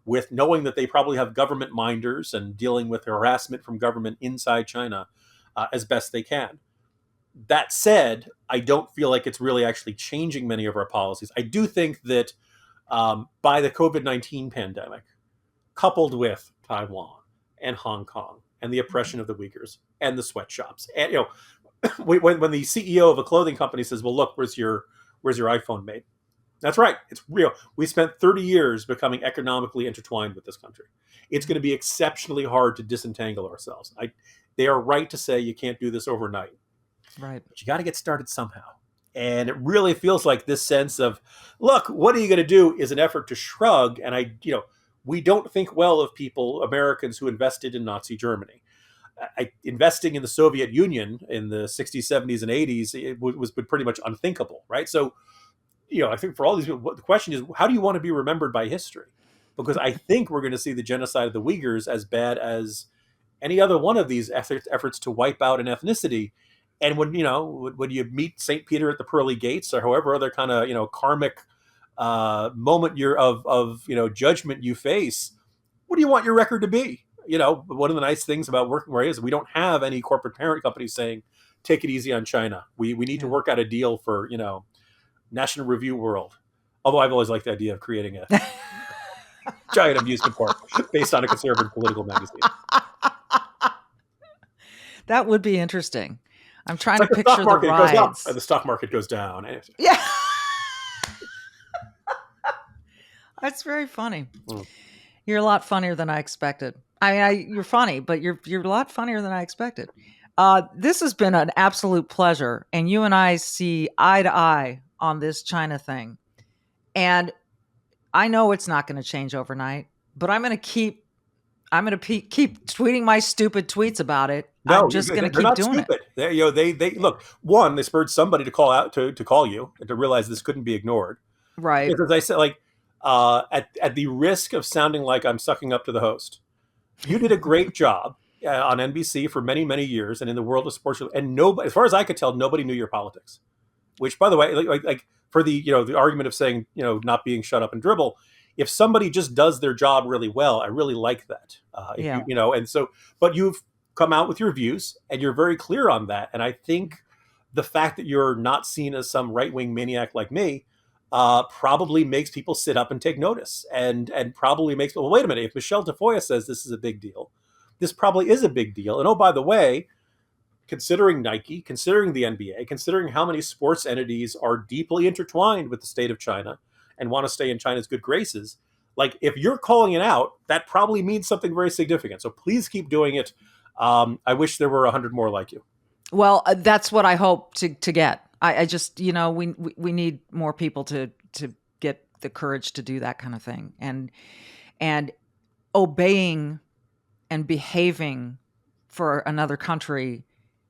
with knowing that they probably have government minders and dealing with harassment from government inside China as best they can. That said, I don't feel like it's really actually changing many of our policies. I do think that by the COVID-19 pandemic, coupled with Taiwan and Hong Kong and the oppression of the Uyghurs and the sweatshops, and when the CEO of a clothing company says, "Well, look, where's your iPhone made?" That's right. It's real. We spent 30 years becoming economically intertwined with this country. It's going to be exceptionally hard to disentangle ourselves. They are right to say you can't do this overnight. Right. But you got to get started somehow. And it really feels like this sense of, look, what are you going to do is an effort to shrug. And we don't think well of people, Americans who invested in Nazi Germany. Investing in the Soviet Union in the 60s, 70s, and 80s was pretty much unthinkable, right? So, I think for all these people, the question is, how do you want to be remembered by history? Because I think we're going to see the genocide of the Uyghurs as bad as any other one of these efforts to wipe out an ethnicity. And when you meet St. Peter at the pearly gates, or however other kind of karmic moment of judgment you face, what do you want your record to be? One of the nice things about working where I is, we don't have any corporate parent companies saying, take it easy on China. We need to work out a deal for National Review World. Although I've always liked the idea of creating a giant amusement park based on a conservative political magazine. That would be interesting. I'm trying to the picture stock market the rides. goes up and the stock market goes down. Yeah. That's very funny. You're a lot funnier than I expected. You're funny, but you're a lot funnier than I expected. This has been an absolute pleasure, and you and I see eye to eye on this China thing. And I know it's not going to change overnight, but I'm going to keep tweeting my stupid tweets about it. No, I'm just going to keep doing stupid. it. They look. One, they spurred somebody to call out to call you and to realize this couldn't be ignored. Right. Because as I said, at the risk of sounding like I'm sucking up to the host, you did a great job on NBC for many, many years, and in the world of sports, and nobody, as far as I could tell, nobody knew your politics. Which, by the way, like for the the argument of saying not being shut up and dribble, if somebody just does their job really well, I really like that. If Yeah. and so, but you've come out with your views, and you're very clear on that, and I think the fact that you're not seen as some right-wing maniac like me probably makes people sit up and take notice, and probably makes, well, wait a minute, if Michele Tafoya says this is a big deal, this probably is a big deal. And oh, by the way, considering Nike, considering the NBA, considering how many sports entities are deeply intertwined with the state of China and want to stay in China's good graces, like, if you're calling it out, that probably means something very significant. So please keep doing it. I wish there were 100 more like you. Well, that's what I hope to get. I just, we need more people to get the courage to do that kind of thing, and obeying and behaving for another country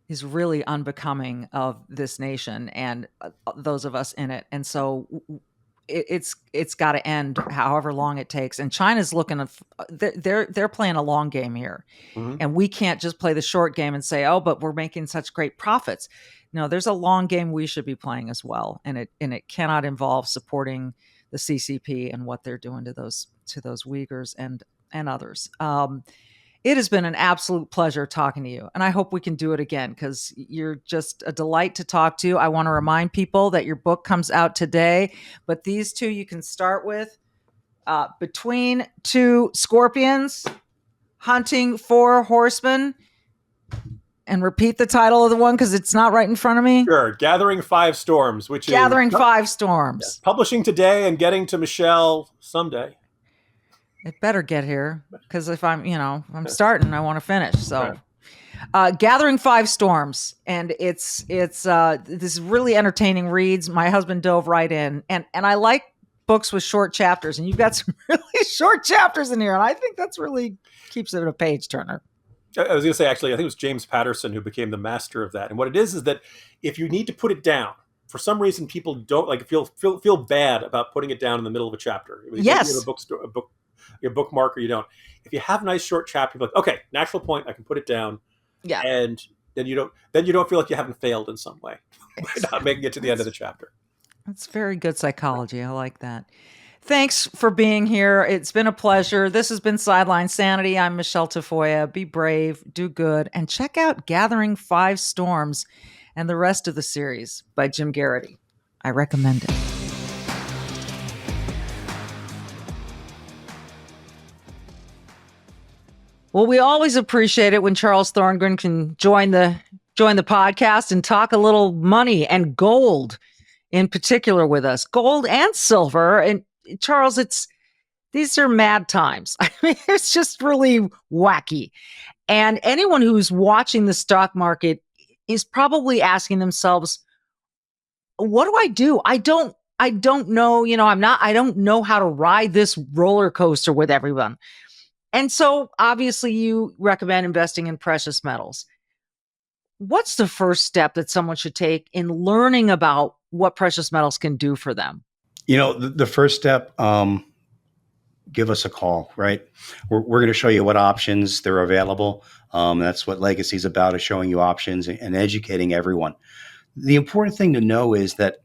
is really unbecoming of this nation and those of us in it. And so it's got to end, however long it takes. And China's looking, they're playing a long game here. Mm-hmm. And we can't just play the short game and say, oh, but we're making such great profits. No, there's a long game we should be playing as well. And it cannot involve supporting the CCP and what they're doing to those Uyghurs and others. It has been an absolute pleasure talking to you, and I hope we can do it again, because you're just a delight to talk to. I want to remind people that your book comes out today, but these two you can start with, Between Two Scorpions, Hunting Four Horsemen, and repeat the title of the one because it's not right in front of me. Sure. Gathering Five Storms, which Gathering Five Storms. Yeah, publishing today and getting to Michele someday. It better get here, because if I'm starting, I want to finish. So, Gathering Five Storms, and it's this really entertaining reads. My husband dove right in, and I like books with short chapters, and you've got some really short chapters in here, and I think that's really keeps it a page turner. I was going to say, actually, I think it was James Patterson who became the master of that. And what it is that if you need to put it down, for some reason, people don't feel bad about putting it down in the middle of a chapter. Yes. You have your bookmark, or you don't. If you have a nice short chapter, you're like, okay, natural point, I can put it down. Yeah. And then you don't feel like you haven't failed in some way by not making it to the end of the chapter. That's very good psychology. I like that. Thanks for being here. It's been a pleasure. This has been Sideline Sanity. I'm Michele Tafoya. Be brave, do good, and check out Gathering Five Storms and the rest of the series by Jim Garrity. I recommend it. Well, we always appreciate it when Charles Thorngren can join the podcast and talk a little money and gold in particular with us. Gold and silver. And Charles, these are mad times. I mean, it's just really wacky. And anyone who's watching the stock market is probably asking themselves, what do I do? I don't know, I don't know how to ride this roller coaster with everyone. And so obviously you recommend investing in precious metals. What's the first step that someone should take in learning about what precious metals can do for them? The first step, give us a call, right? We're going to show you what options there are available. That's what Legacy is about, is showing you options and educating everyone. The important thing to know is that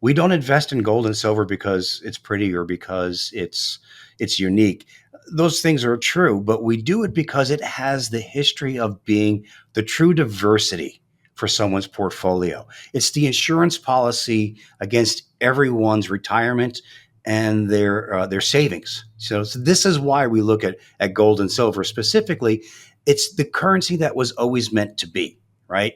we don't invest in gold and silver because it's pretty or because it's unique. Those things are true, but we do it because it has the history of being the true diversity for someone's portfolio. It's the insurance policy against everyone's retirement and their savings. So this is why we look at gold and silver specifically. It's the currency that was always meant to be, right?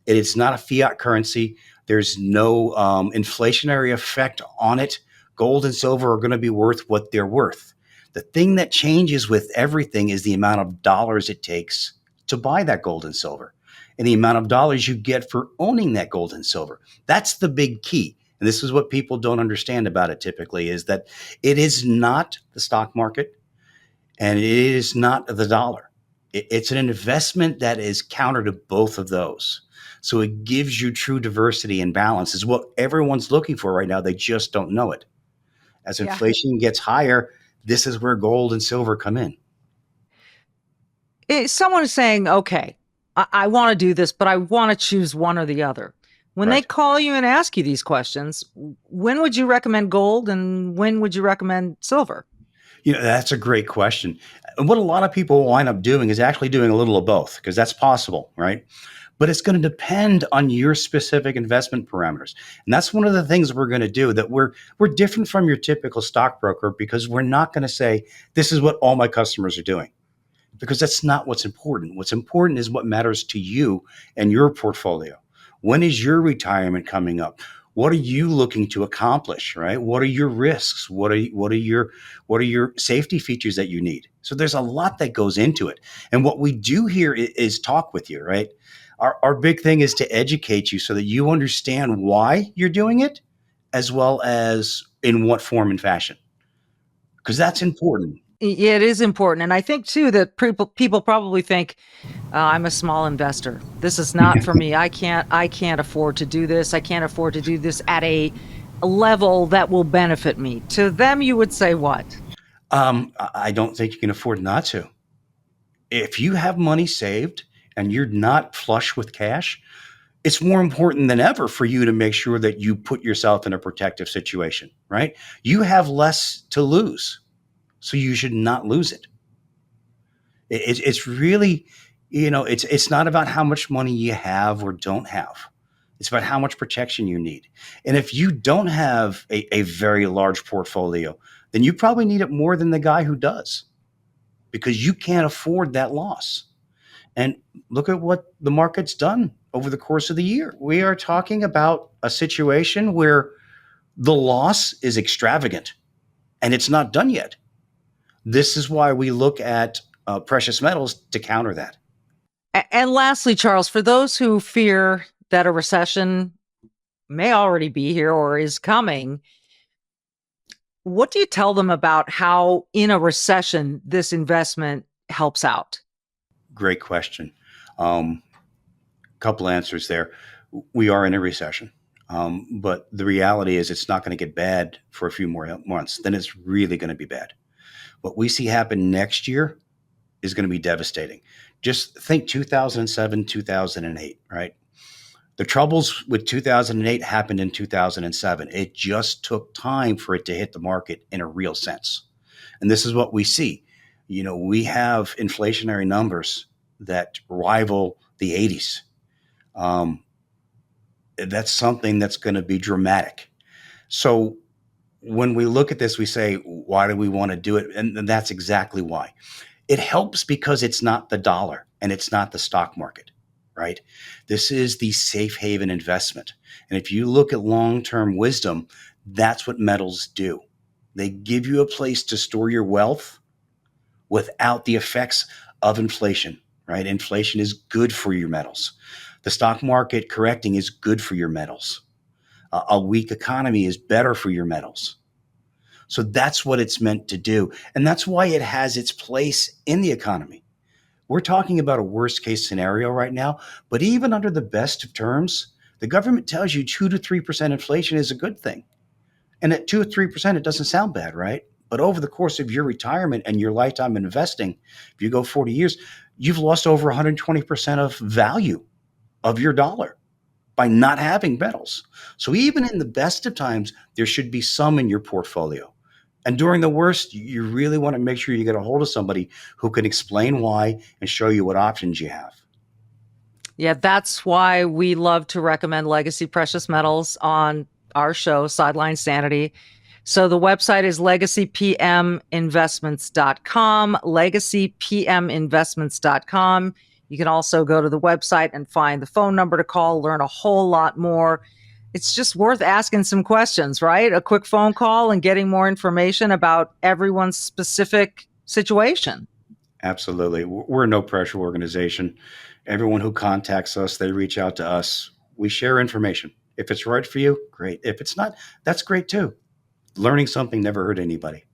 It is not a fiat currency. There's no inflationary effect on it. Gold and silver are going to be worth what they're worth. The thing that changes with everything is the amount of dollars it takes to buy that gold and silver, and the amount of dollars you get for owning that gold and silver. That's the big key. And this is what people don't understand about it typically, is that it is not the stock market and it is not the dollar. It's an investment that is counter to both of those. So it gives you true diversity and balance, is what everyone's looking for right now. They just don't know it. As inflation gets higher, this is where gold and silver come in. Someone is saying, okay, I want to do this, but I want to choose one or the other. When they Right. call you and ask you these questions, when would you recommend gold and when would you recommend silver? That's a great question. And what a lot of people wind up doing is actually doing a little of both, because that's possible, right? But it's going to depend on your specific investment parameters. And that's one of the things we're going to do, that we're different from your typical stockbroker, because we're not going to say this is what all my customers are doing, because that's not what's important. What's important is what matters to you and your portfolio. When is your retirement coming up? What are you looking to accomplish, right? What are your risks? What are your safety features that you need? So there's a lot that goes into it. And what we do here is talk with you, right? Our big thing is to educate you so that you understand why you're doing it, as well as in what form and fashion, because that's important. Yeah, it is important. And I think too that people probably think I'm a small investor. This is not for me. I can't afford to do this. I can't afford to do this at a level that will benefit me. To them, you would say what? I don't think you can afford not to. If you have money saved and you're not flush with cash, it's more important than ever for you to make sure that you put yourself in a protective situation, right? You have less to lose, so you should not lose it. It's really, it's not about how much money you have or don't have. It's about how much protection you need. And if you don't have a very large portfolio, then you probably need it more than the guy who does, because you can't afford that loss. And look at what the market's done over the course of the year. We are talking about a situation where the loss is extravagant and it's not done yet. This is why we look at precious metals to counter that. And lastly, Charles, for those who fear that a recession may already be here or is coming, what do you tell them about how in a recession this investment helps out? Great question. Couple answers there. We are in a recession, but the reality is it's not going to get bad for a few more months. Then it's really going to be bad. What we see happen next year is going to be devastating. Just think 2007, 2008, right? The troubles with 2008 happened in 2007. It just took time for it to hit the market in a real sense. And this is what we see. We have inflationary numbers that rival the 80s. That's something that's going to be dramatic. So when we look at this, we say, why do we want to do it? And that's exactly why. It helps because it's not the dollar and it's not the stock market, right? This is the safe haven investment. And if you look at long-term wisdom, that's what metals do. They give you a place to store your wealth without the effects of inflation, right? Inflation is good for your metals. The stock market correcting is good for your metals. A weak economy is better for your metals. So that's what it's meant to do. And that's why it has its place in the economy. We're talking about a worst case scenario right now, but even under the best of terms, the government tells you 2 to 3% inflation is a good thing. And at 2 or 3%, it doesn't sound bad, right? But over the course of your retirement and your lifetime investing, if you go 40 years, you've lost over 120% of value of your dollar by not having metals. So even in the best of times, there should be some in your portfolio. And during the worst, you really want to make sure you get a hold of somebody who can explain why and show you what options you have. Yeah, that's why we love to recommend legacy precious metals on our show, Sideline Sanity. So the website is legacypminvestments.com, legacypminvestments.com. You can also go to the website and find the phone number to call, learn a whole lot more. It's just worth asking some questions, right? A quick phone call and getting more information about everyone's specific situation. Absolutely. We're a no pressure organization. Everyone who contacts us, they reach out to us. We share information. If it's right for you, great. If it's not, that's great too. Learning something never hurt anybody.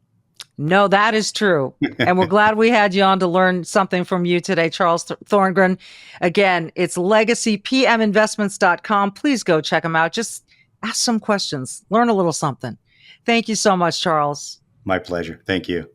No, that is true. And we're glad we had you on to learn something from you today, Charles Thorngren. Again, it's legacypminvestments.com. Please go check them out. Just ask some questions, learn a little something. Thank you so much, Charles. My pleasure. Thank you.